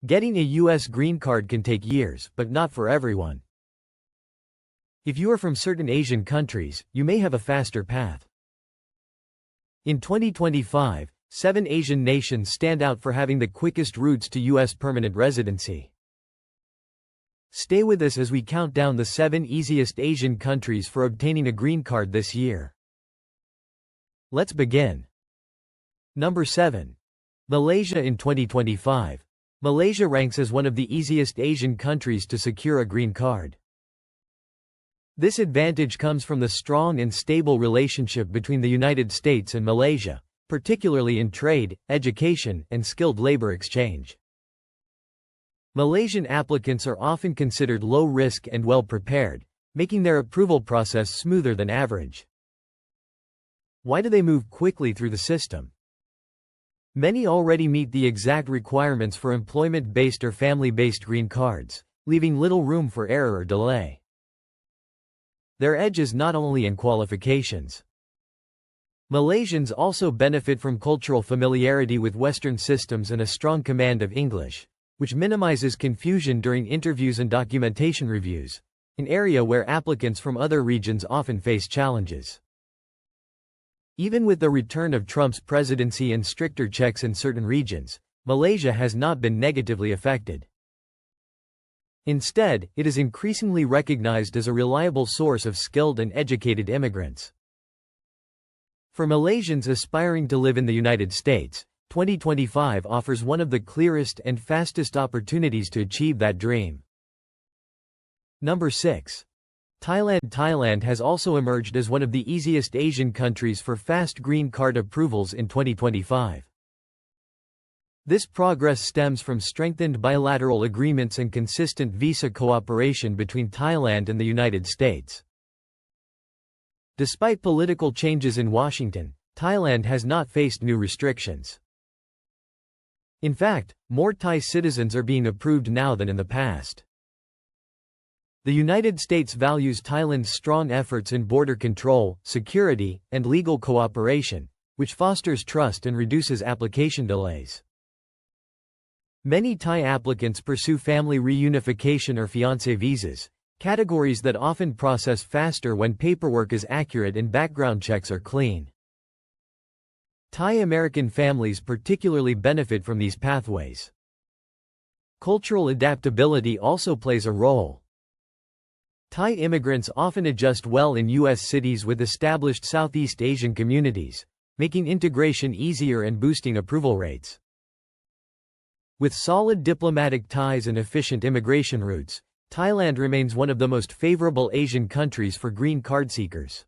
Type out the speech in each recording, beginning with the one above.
Getting a U.S. green card can take years, but not for everyone. If you are from certain Asian countries, you may have a faster path. In 2025, 7 Asian nations stand out for having the quickest routes to U.S. permanent residency. Stay with us as we count down the 7 easiest Asian countries for obtaining a green card this year. Let's begin. Number 7. Malaysia. In 2025, Malaysia ranks as one of the easiest Asian countries to secure a green card. This advantage comes from the strong and stable relationship between the United States and Malaysia, particularly in trade, education, and skilled labor exchange. Malaysian applicants are often considered low risk and well prepared, making their approval process smoother than average. Why do they move quickly through the system? Many already meet the exact requirements for employment-based or family-based green cards, leaving little room for error or delay. Their edge is not only in qualifications. Malaysians also benefit from cultural familiarity with Western systems and a strong command of English, which minimizes confusion during interviews and documentation reviews, an area where applicants from other regions often face challenges. Even with the return of Trump's presidency and stricter checks in certain regions, Malaysia has not been negatively affected. Instead, it is increasingly recognized as a reliable source of skilled and educated immigrants. For Malaysians aspiring to live in the United States, 2025 offers one of the clearest and fastest opportunities to achieve that dream. Number 6. Thailand. Thailand has also emerged as one of the easiest Asian countries for fast green card approvals in 2025. This progress stems from strengthened bilateral agreements and consistent visa cooperation between Thailand and the United States. Despite political changes in Washington, Thailand has not faced new restrictions. In fact, more Thai citizens are being approved now than in the past. The United States values Thailand's strong efforts in border control, security, and legal cooperation, which fosters trust and reduces application delays. Many Thai applicants pursue family reunification or fiancé visas, categories that often process faster when paperwork is accurate and background checks are clean. Thai American families particularly benefit from these pathways. Cultural adaptability also plays a role. Thai immigrants often adjust well in U.S. cities with established Southeast Asian communities, making integration easier and boosting approval rates. With solid diplomatic ties and efficient immigration routes, Thailand remains one of the most favorable Asian countries for green card seekers.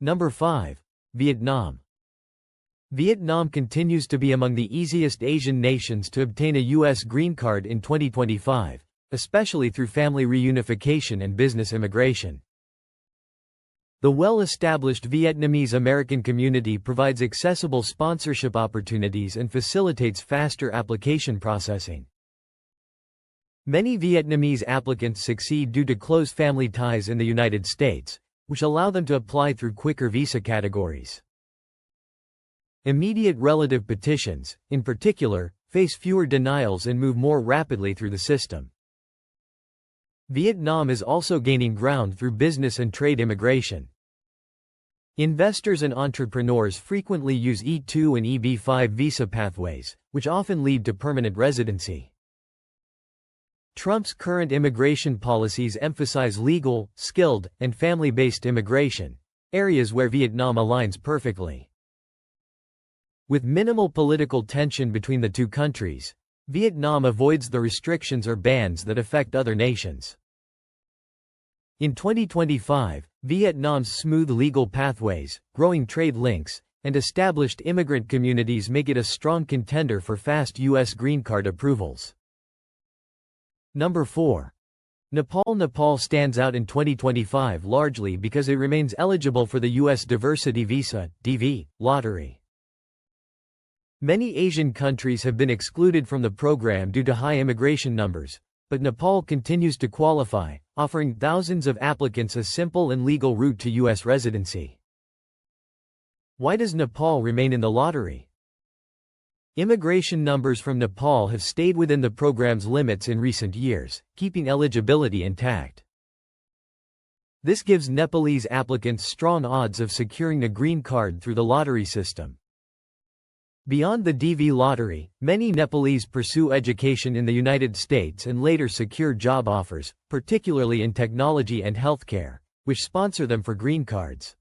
Number 5. Vietnam. Vietnam continues to be among the easiest Asian nations to obtain a U.S. green card in 2025, especially through family reunification and business immigration. The well-established Vietnamese American community provides accessible sponsorship opportunities and facilitates faster application processing. Many Vietnamese applicants succeed due to close family ties in the United States, which allow them to apply through quicker visa categories. Immediate relative petitions, in particular, face fewer denials and move more rapidly through the system. Vietnam is also gaining ground through business and trade immigration. Investors and entrepreneurs frequently use E2 and EB5 visa pathways, which often lead to permanent residency. Trump's current immigration policies emphasize legal, skilled, and family-based immigration, areas where Vietnam aligns perfectly. With minimal political tension between the two countries, Vietnam avoids the restrictions or bans that affect other nations. In 2025, Vietnam's smooth legal pathways, growing trade links, and established immigrant communities make it a strong contender for fast U.S. green card approvals. Number 4. Nepal. Nepal stands out in 2025 largely because it remains eligible for the U.S. Diversity Visa (DV) lottery. Many Asian countries have been excluded from the program due to high immigration numbers, but Nepal continues to qualify, offering thousands of applicants a simple and legal route to U.S. residency. Why does Nepal remain in the lottery? Immigration numbers from Nepal have stayed within the program's limits in recent years, keeping eligibility intact. This gives Nepalese applicants strong odds of securing a green card through the lottery system. Beyond the DV lottery, many Nepalese pursue education in the United States and later secure job offers, particularly in technology and healthcare, which sponsor them for green cards.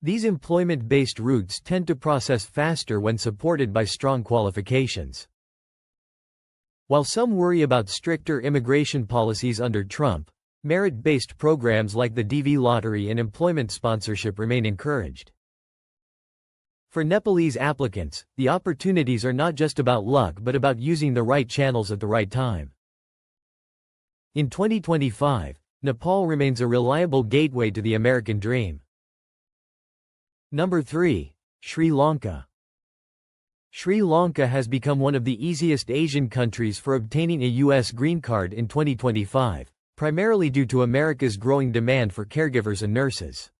These employment-based routes tend to process faster when supported by strong qualifications. While some worry about stricter immigration policies under Trump, merit-based programs like the DV lottery and employment sponsorship remain encouraged. For Nepalese applicants, the opportunities are not just about luck but about using the right channels at the right time. In 2025, Nepal remains a reliable gateway to the American dream. Number 3. Sri Lanka. Sri Lanka has become one of the easiest Asian countries for obtaining a U.S. green card in 2025, primarily due to America's growing demand for caregivers and nurses.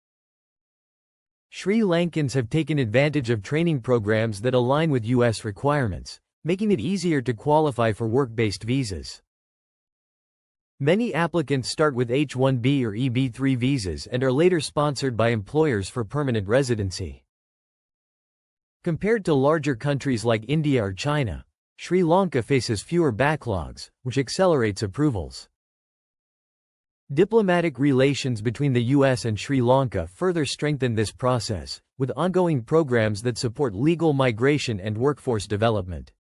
Sri Lankans have taken advantage of training programs that align with U.S. requirements, making it easier to qualify for work-based visas. Many applicants start with H-1B or EB-3 visas and are later sponsored by employers for permanent residency. Compared to larger countries like India or China, Sri Lanka faces fewer backlogs, which accelerates approvals. Diplomatic relations between the U.S. and Sri Lanka further strengthen this process, with ongoing programs that support legal migration and workforce development.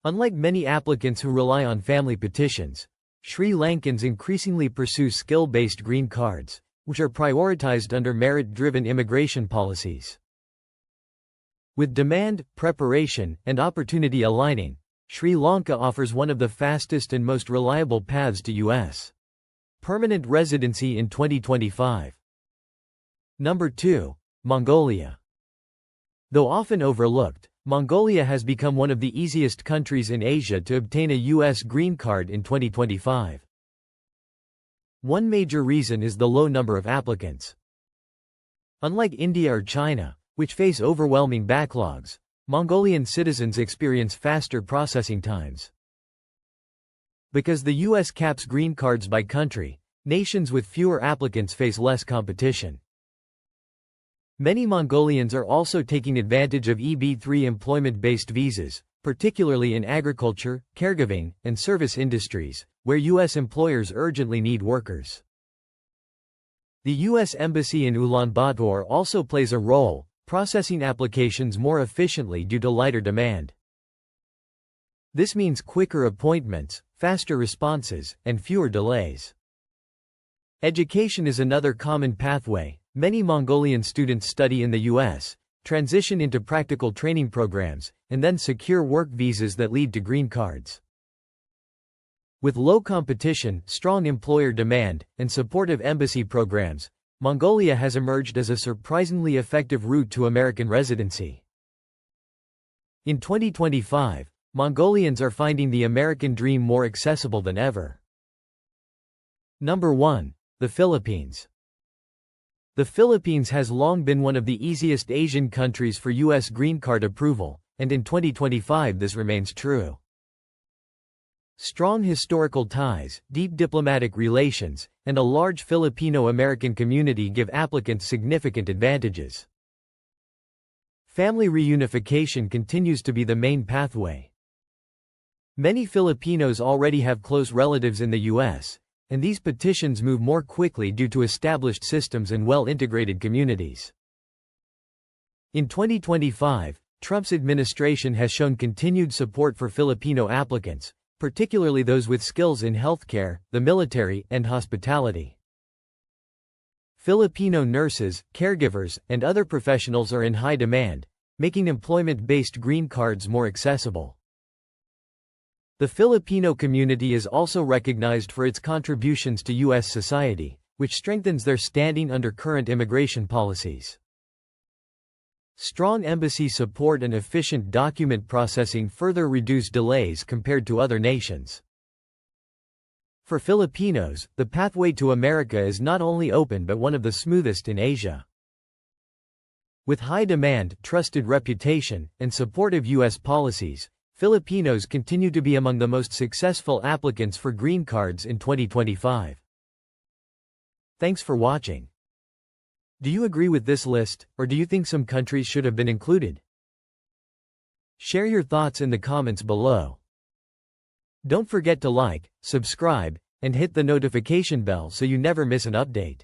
Unlike many applicants who rely on family petitions, Sri Lankans increasingly pursue skill-based green cards, which are prioritized under merit-driven immigration policies. With demand, preparation, and opportunity aligning, Sri Lanka offers one of the fastest and most reliable paths to U.S. permanent residency in 2025. Number 2. Mongolia. Though often overlooked, Mongolia has become one of the easiest countries in Asia to obtain a U.S. green card in 2025. One major reason is the low number of applicants. Unlike India or China, which face overwhelming backlogs, Mongolian citizens experience faster processing times. Because the U.S. caps green cards by country, nations with fewer applicants face less competition. Many Mongolians are also taking advantage of EB-3 employment-based visas, particularly in agriculture, caregiving, and service industries, where U.S. employers urgently need workers. The U.S. Embassy in Ulaanbaatar also plays a role, processing applications more efficiently due to lighter demand. This means quicker appointments, faster responses, and fewer delays. Education is another common pathway. Many Mongolian students study in the U.S., transition into practical training programs, and then secure work visas that lead to green cards. With low competition, strong employer demand, and supportive embassy programs, Mongolia has emerged as a surprisingly effective route to American residency. In 2025, Mongolians are finding the American dream more accessible than ever. Number 1. The Philippines. The Philippines has long been one of the easiest Asian countries for U.S. green card approval, and in 2025 this remains true. Strong historical ties, deep diplomatic relations, and a large Filipino-American community give applicants significant advantages. Family reunification continues to be the main pathway. Many Filipinos already have close relatives in the U.S., and these petitions move more quickly due to established systems and well-integrated communities. In 2025, Trump's administration has shown continued support for Filipino applicants, particularly those with skills in healthcare, the military, and hospitality. Filipino nurses, caregivers, and other professionals are in high demand, making employment-based green cards more accessible. The Filipino community is also recognized for its contributions to U.S. society, which strengthens their standing under current immigration policies. Strong embassy support and efficient document processing further reduce delays compared to other nations. For Filipinos, the pathway to America is not only open but one of the smoothest in Asia. With high demand, trusted reputation, and supportive U.S. policies, Filipinos continue to be among the most successful applicants for green cards in 2025. Thanks for watching. Do you agree with this list, or do you think some countries should have been included? Share your thoughts in the comments below. Don't forget to like, subscribe, and hit the notification bell so you never miss an update.